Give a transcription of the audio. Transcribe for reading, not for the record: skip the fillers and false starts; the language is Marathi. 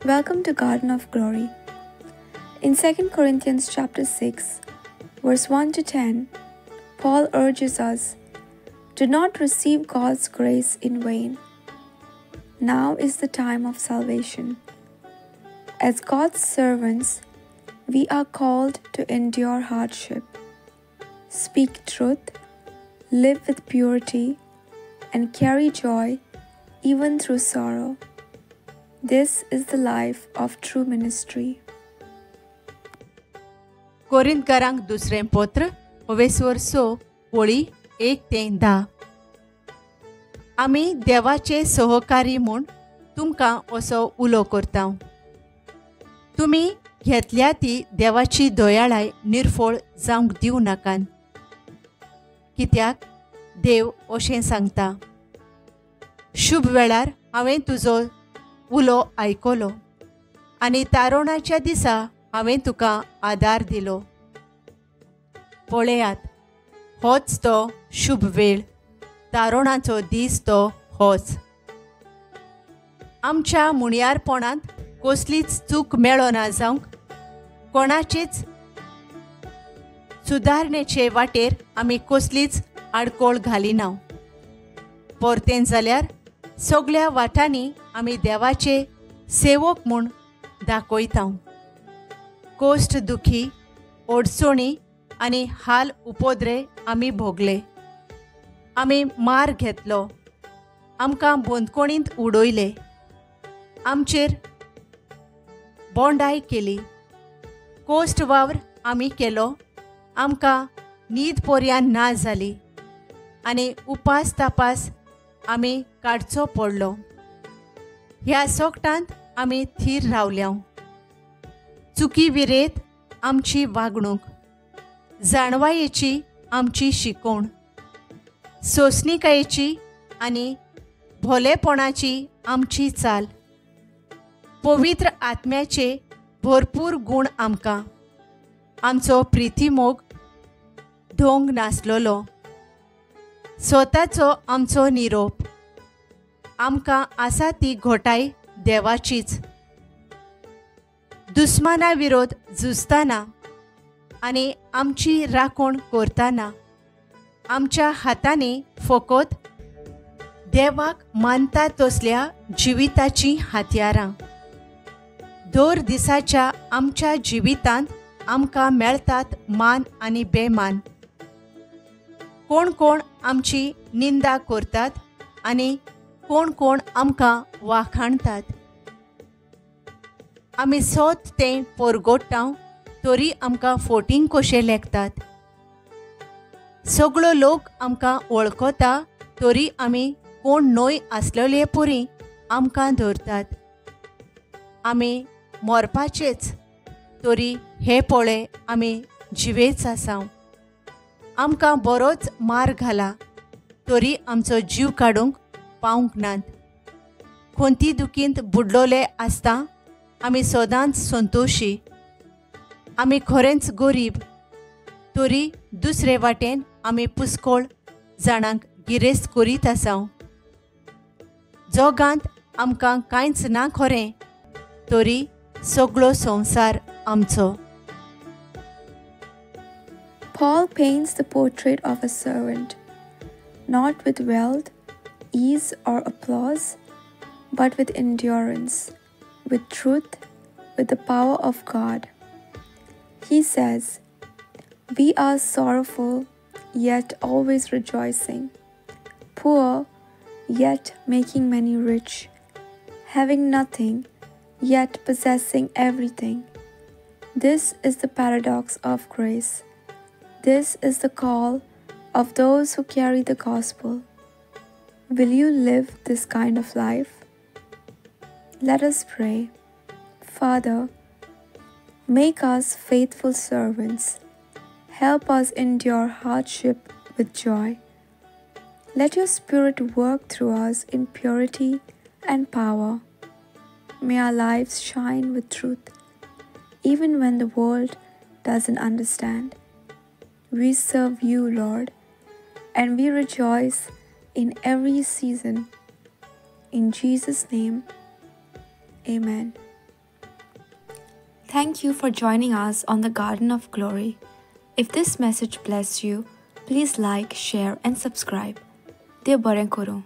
Welcome to Garden of Glory. In 2 Corinthians chapter 6, verse 1 to 10, Paul urges us, "Do not receive God's grace in vain. Now is the time of salvation. As God's servants, we are called to endure hardship, speak truth, live with purity, and carry joy even through sorrow. This is the life of true ministry." कोरिंथकारांक दुसरें पत्र 6 वळी 1 ते 10. आमी देवाचे सहकारी म्हूण तुमकां असो उलो करता. तुमी घेतल्या ती देवाची दयाळाय निर्फळ जावंक दिवं नाकात. कित्याक देव अशें सांगता, शुभ वेळार हांवें तुजो उलो आयकलो आनी तारुणाच्या दिसा हांवें तुका आदार दिलो. पळयात, होच तो शुभ वेळ, तारुणाचो दीस तो होच. आमच्या मुणयारपणांत कसलीच चूक मेळना जावंक, कोणाचेच सुदारणेचे वाटेर आमी कसलीच आडकोळ घालिना. परतें जाल्यार सगळ्या वाटांनी आमी देवाचे सेवक म्हूण दाखयता. कोश्ट दुखी, अडचणी आनी हाल उपद्रे आमी भोगले. आमी मार घेतलो, आमकां बंदकोणींत उडयले, आमचेर बोंडाय केली. कोश्ट वावर आमी केलो, आमकां न्हीद पर्यान ना जाली आनी उपास तापास आमी काडचो पडलो. ह्या सोगटांत आमी थीर रावल्या. चुकी विरेत आमची वागणूक, जाणवायेची आमची शिकवण, सोंसणिकायेची आनी भोलेपणाची आमची चाल, पवित्र आत्म्याचे भरपूर गूण आमकां, आमचो प्रितीमोग ढोंग नासलोलो, स्वताचो आमचो निरोप, आमकां आसा ती घोटाय देवाचीच. दुस्माना विरोध झुजतना आनी आमची राखण करतना आमच्या हातांनी फकत देवाक मानता तसल्या जिविताची हातयारां. दर दिसाच्या आमच्या जिवितांत आमकां मेळटात मान आनी बेमान. कोण कोण आमची निंदा करतात आनी कोण कोण आमकां वाखाणतात. आमी सोत तें परगोडटा तरी आमकां फोटींग कशें लेखतात. सगळो लोक आमकां वळखता तरी आमी कोण न्हय आसलेले परी आमकां धरतात. आमी मरपाचेच तरी हे पळय आमी जिवेच आसा. आमकां बरोच मार घाला तरी आमचो जीव काडूंक पावंक नात. खोंती दुखींत बुडलोले आसता आमी सदांच संतोशी. आमी खरेंच गरीब तरी दुसरे वाटेन आमी पुस्कोळ जाणांक गिरेस्त करीत आसा. जगांत आमकां कांयच ना खरें तरी सगळो संवसार आमचो. Paul paints the portrait of a servant, not with wealth, ease, or applause, but with endurance, with truth, with the power of God. He says, "We are sorrowful, yet always rejoicing, poor, yet making many rich, having nothing, yet possessing everything." This is the paradox of grace. This is the call of those who carry the gospel. Will you live this kind of life? Let us pray. Father, make us faithful servants. Help us endure hardship with joy. Let your Spirit work through us in purity and power. May our lives shine with truth, even when the world doesn't understand. We serve you, Lord, and we rejoice in every season. In Jesus' name, amen. Thank you for joining us on the Garden of Glory. If this message blessed you, please like, share, and subscribe. Dear Baran Koro.